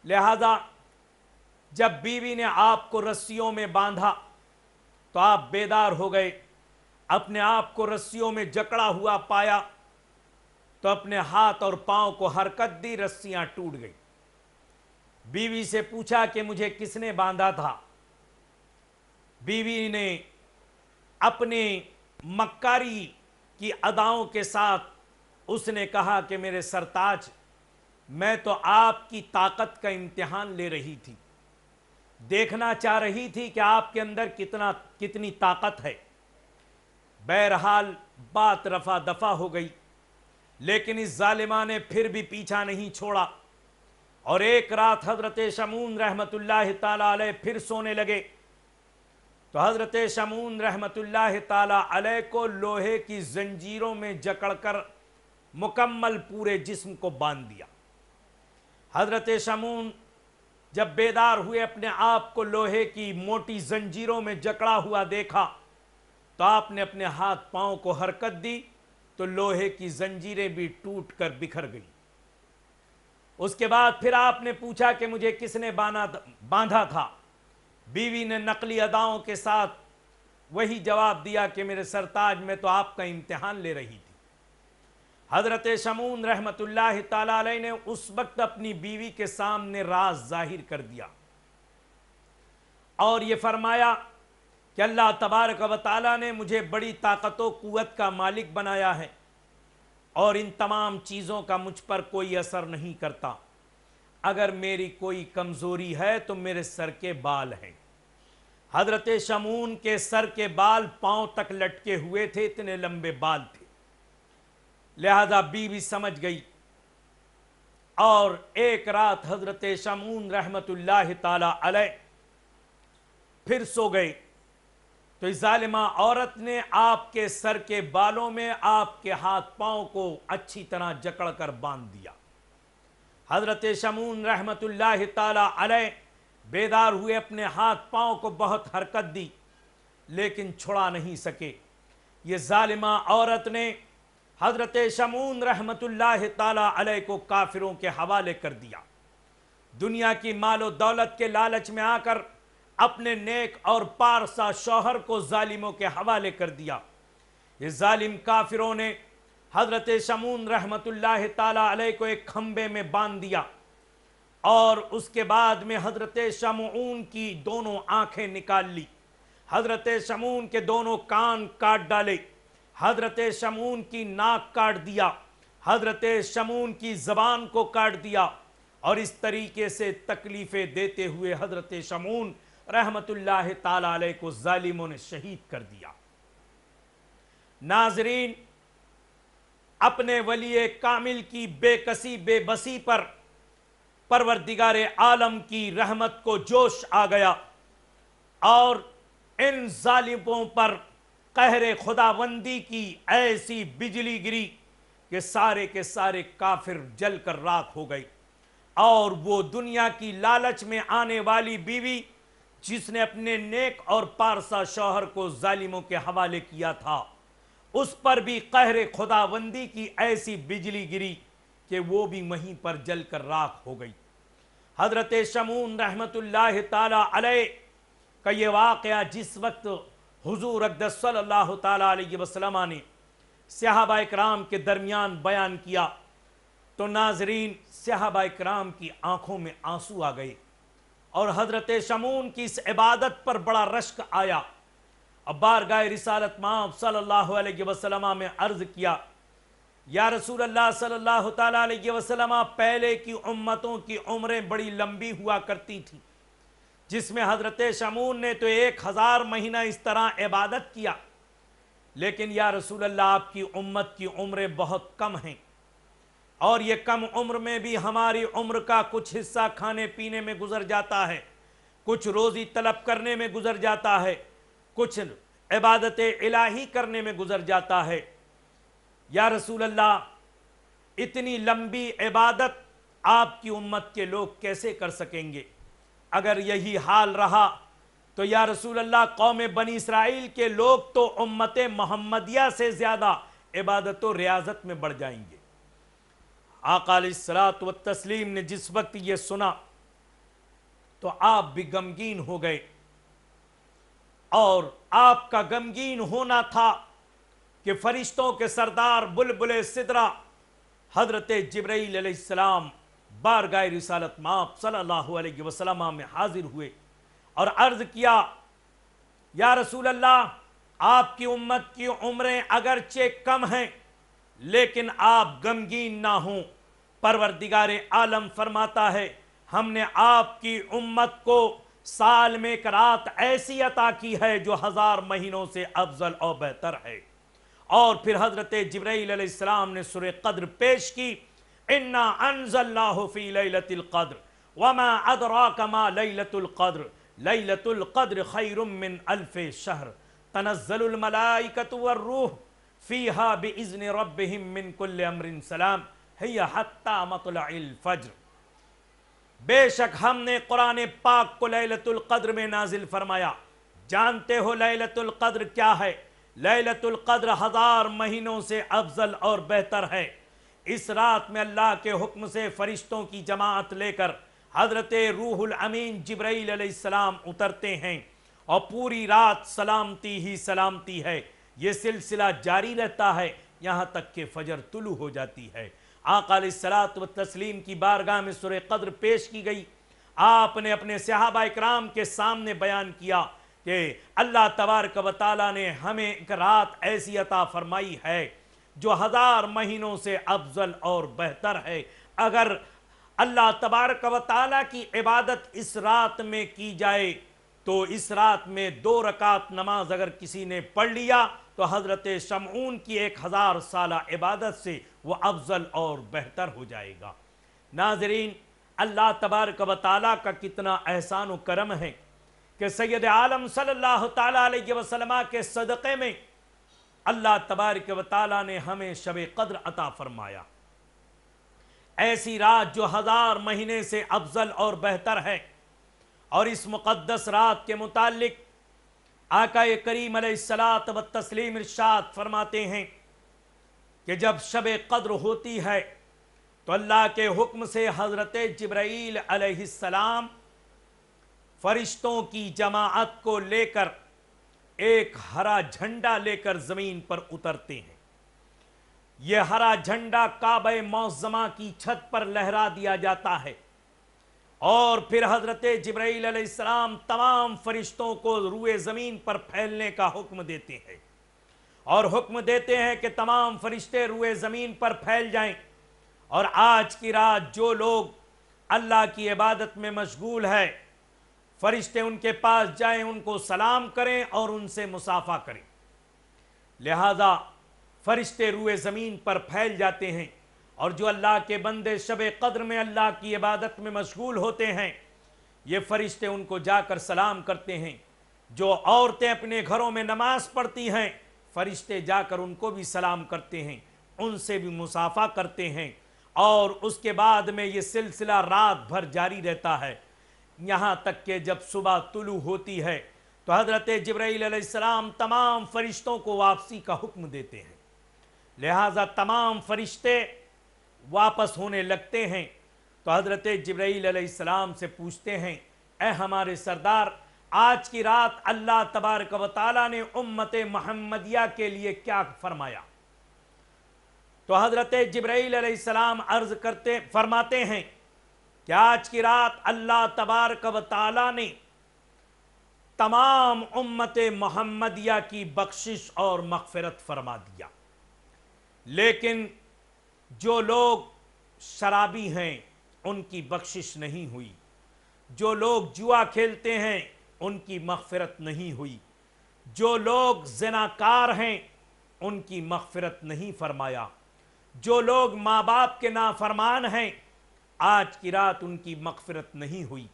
لہذا جب بیوی نے آپ کو رسیوں میں باندھا تو آپ بیدار ہو گئے، اپنے آپ کو رسیوں میں جکڑا ہوا پایا تو اپنے ہاتھ اور پاؤں کو حرکت دی، رسیاں ٹوٹ گئی۔ بیوی سے پوچھا کہ مجھے کس نے باندھا تھا؟ بیوی نے اپنے مکاری کی اداؤں کے ساتھ اس نے کہا کہ میرے سرتاج، میں تو آپ کی طاقت کا امتحان لے رہی تھی، دیکھنا چاہ رہی تھی کہ آپ کے اندر کتنی طاقت ہے۔ بہرحال بات رفع دفع ہو گئی، لیکن اس ظالمہ نے پھر بھی پیچھا نہیں چھوڑا، اور ایک رات حضرت شمعون رحمت اللہ تعالی علیہ پھر سونے لگے تو حضرت شمعون رحمت اللہ تعالی علیہ کو لوہے کی زنجیروں میں جکڑ کر مکمل پورے جسم کو باندھ دیا۔ حضرت شمعون جب بیدار ہوئے، اپنے آپ کو لوہے کی موٹی زنجیروں میں جکڑا ہوا دیکھا تو آپ نے اپنے ہاتھ پاؤں کو حرکت دی تو لوہے کی زنجیریں بھی ٹوٹ کر بکھر گئی۔ اس کے بعد پھر آپ نے پوچھا کہ مجھے کس نے باندھا تھا؟ بیوی نے نقلی اداؤں کے ساتھ وہی جواب دیا کہ میرے سرتاج، میں تو آپ کا امتحان لے رہی تھی۔ حضرت شمعون رحمت اللہ تعالی علیہ نے اس وقت اپنی بیوی کے سامنے راز ظاہر کر دیا اور یہ فرمایا کہ اللہ تبارک و تعالی نے مجھے بڑی طاقت و قوت کا مالک بنایا ہے، اور ان تمام چیزوں کا مجھ پر کوئی اثر نہیں کرتا۔ اگر میری کوئی کمزوری ہے تو میرے سر کے بال ہیں۔ حضرت شمعون کے سر کے بال پاؤں تک لٹکے ہوئے تھے، اتنے لمبے بال تھے۔ لہذا بیوی سمجھ گئی، اور ایک رات حضرت شمعون رحمت اللہ تعالی علیہ پھر سو گئے تو اس ظالمہ عورت نے آپ کے سر کے بالوں میں آپ کے ہاتھ پاؤں کو اچھی طرح جکڑ کر باندھ دیا۔ حضرت شمعون رحمت اللہ تعالی علیہ بیدار ہوئے، اپنے ہاتھ پاؤں کو بہت حرکت دی لیکن چھڑا نہیں سکے۔ یہ ظالمہ عورت نے حضرت شمعون رحمت اللہ تعالی علیہ کو کافروں کے حوالے کر دیا۔ دنیا کی مال و دولت کے لالچ میں آ کر اپنے نیک اور پارسا شوہر کو ظالموں کے حوالے کر دیا۔ یہ ظالم کافروں نے حضرت شمعون رحمت اللہ تعالی علیہ کو ایک کھمبے میں باندھ دیا، اور اس کے بعد میں حضرت شمعون کی دونوں آنکھیں نکال لی، حضرت شمعون کے دونوں کان کاٹ ڈالے، حضرت شمعون کی ناک کاٹ دیا، حضرت شمعون کی زبان کو کاٹ دیا، اور اس طریقے سے تکلیفیں دیتے ہوئے حضرت شمعون رحمت اللہ تعالی علیہ کو ظالموں نے شہید کر دیا۔ ناظرین، اپنے ولی کامل کی بے کسی بے بسی پر پروردگار عالم کی رحمت کو جوش آ گیا، اور ان ظالموں پر قہر خداوندی کی ایسی بجلی گری کہ سارے کے سارے کافر جل کر راکھ ہو گئی، اور وہ دنیا کی لالچ میں آنے والی بیوی جس نے اپنے نیک اور پارسا شوہر کو ظالموں کے حوالے کیا تھا، اس پر بھی قہر خداوندی کی ایسی بجلی گری کہ وہ بھی وہیں پر جل کر راکھ ہو گئی۔ حضرت شمعون رحمت اللہ تعالی علیہ کا یہ واقعہ جس وقت حضور اقدس صلی اللہ تعالی علیہ وسلم نے صحابہ اکرام کے درمیان بیان کیا تو ناظرین، صحابہ اکرام کی آنکھوں میں آنسو آ گئے، اور حضرت شمعون کی اس عبادت پر بڑا رشک آیا۔ اب بارگاہ رسالت مآب صلی اللہ علیہ وسلم میں عرض کیا، یا رسول اللہ صلی اللہ تعالی علیہ وسلم، پہلے کی امتوں کی عمریں بڑی لمبی ہوا کرتی تھی، جس میں حضرت شمعون نے تو 1000 مہینہ اس طرح عبادت کیا، لیکن یا رسول اللہ آپ کی امت کی عمریں بہت کم ہیں، اور یہ کم عمر میں بھی ہماری عمر کا کچھ حصہ کھانے پینے میں گزر جاتا ہے، کچھ روزی طلب کرنے میں گزر جاتا ہے، کچھ عبادت الہی کرنے میں گزر جاتا ہے۔ یا رسول اللہ، اتنی لمبی عبادت آپ کی امت کے لوگ کیسے کر سکیں گے؟ اگر یہی حال رہا تو یا رسول اللہ، قوم بنی اسرائیل کے لوگ تو امت محمدیہ سے زیادہ عبادت و ریاضت میں بڑھ جائیں گے۔ آقا علیہ الصلوۃ والتسلیم نے جس وقت یہ سنا تو آپ بھی غمگین ہو گئے، اور آپ کا غمگین ہونا تھا کہ فرشتوں کے سردار بلبل سدرہ حضرت جبرائیل علیہ السلام بارگاہ رسالت مآب صلی اللہ علیہ وسلم میں حاضر ہوئے اور عرض کیا، یا رسول اللہ، آپ کی امت کی عمریں اگرچہ کم ہیں لیکن آپ غمگین نہ ہوں۔ پروردگار عالم فرماتا ہے، ہم نے آپ کی امت کو سال میں ایک رات ایسی عطا کی ہے جو 1000 مہینوں سے افضل اور بہتر ہے۔ اور پھر حضرت جبرائیل علیہ السلام نے سورہ قدر پیش کی، اِنَّا أَنزَلْنَاهُ فِي لَيْلَةِ الْقَدْرِ وَمَا أَدْرَاكَ مَا لَيْلَةُ الْقَدْرِ لَيْلَةُ الْقَدْرِ خَيْرٌ مِّنْ أَلْفِ شَهْرٍ تَنَزَّلُ الْمَلَائِكَةُ وَالرُّوحُ فِيهَا بِإِذْنِ رَبِّهِم مِّن كُلِّ أَمْرٍ سَلَامٌ هِيَ حَتَّى مَطْلَعِ الْفَجْرِ۔ بے شک ہم نے قرآن پاک کو لیلۃ القدر میں نازل فرمایا۔ جانتے ہو لیلۃ القدر کیا ہے؟ لیلۃ القدر 1000 مہینوں سے افضل اور بہتر ہے۔ اس رات میں اللہ کے حکم سے فرشتوں کی جماعت لے کر حضرت روح الامین جبرائیل علیہ السلام اترتے ہیں، اور پوری رات سلامتی ہی سلامتی ہے۔ یہ سلسلہ جاری رہتا ہے یہاں تک کہ فجر طلوع ہو جاتی ہے۔ آقا علیہ الصلوۃ والتسلیم کی بارگاہ میں سورہ قدر پیش کی گئی۔ آپ نے اپنے صحابہ اکرام کے سامنے بیان کیا کہ اللہ تبارک و تعالیٰ نے ہمیں ایک رات ایسی عطا فرمائی ہے جو 1000 مہینوں سے افضل اور بہتر ہے۔ اگر اللہ تبارک و تعالیٰ کی عبادت اس رات میں کی جائے تو اس رات میں 2 رکعت نماز اگر کسی نے پڑھ لیا تو حضرت شمعون کی 1000 سالہ عبادت سے وہ افضل اور بہتر ہو جائے گا۔ ناظرین، اللہ تبارک و تعالیٰ کا کتنا احسان و کرم ہے کہ سید عالم صلی اللہ تعالیٰ علیہ وسلم کے صدقے میں اللہ تبارک و تعالیٰ نے ہمیں شب قدر عطا فرمایا۔ ایسی رات جو 1000 مہینے سے افضل اور بہتر ہے۔ اور اس مقدس رات کے متعلق آقا کریم علیہ الصلوۃ والتسلیم ارشاد فرماتے ہیں کہ جب شب قدر ہوتی ہے تو اللہ کے حکم سے حضرت جبرائیل علیہ السلام فرشتوں کی جماعت کو لے کر ایک ہرا جھنڈا لے کر زمین پر اترتے ہیں۔ یہ ہرا جھنڈا کعبہ معظمہ کی چھت پر لہرا دیا جاتا ہے، اور پھر حضرت جبرائیل علیہ السلام تمام فرشتوں کو روئے زمین پر پھیلنے کا حکم دیتے ہیں، اور حکم دیتے ہیں کہ تمام فرشتے روئے زمین پر پھیل جائیں، اور آج کی رات جو لوگ اللہ کی عبادت میں مشغول ہے فرشتے ان کے پاس جائیں، ان کو سلام کریں اور ان سے مصافحہ کریں۔ لہذا فرشتے روئے زمین پر پھیل جاتے ہیں، اور جو اللہ کے بندے شب قدر میں اللہ کی عبادت میں مشغول ہوتے ہیں یہ فرشتے ان کو جا کر سلام کرتے ہیں۔ جو عورتیں اپنے گھروں میں نماز پڑھتی ہیں فرشتے جا کر ان کو بھی سلام کرتے ہیں، ان سے بھی مصافحہ کرتے ہیں، اور اس کے بعد میں یہ سلسلہ رات بھر جاری رہتا ہے، یہاں تک کہ جب صبح طلوع ہوتی ہے تو حضرت جبرائیل علیہ السلام تمام فرشتوں کو واپسی کا حکم دیتے ہیں۔ لہٰذا تمام فرشتے واپس ہونے لگتے ہیں تو حضرت جبرائیل علیہ السلام سے پوچھتے ہیں، اے ہمارے سردار، آج کی رات اللہ تبارک و تعالیٰ نے امت محمدیہ کے لیے کیا فرمایا؟ تو حضرت جبرائیل علیہ السلام عرض فرماتے ہیں کہ آج کی رات اللہ تبارک و تعالیٰ نے تمام امت محمدیہ کی بخشش اور مغفرت فرما دیا، لیکن جو لوگ شرابی ہیں ان کی بخشش نہیں ہوئی، جو لوگ جوا کھیلتے ہیں ان کی مغفرت نہیں ہوئی، جو لوگ زناکار ہیں ان کی مغفرت نہیں فرمایا، جو لوگ ماں باپ کے نافرمان ہیں آج کی رات ان کی مغفرت نہیں ہوئی۔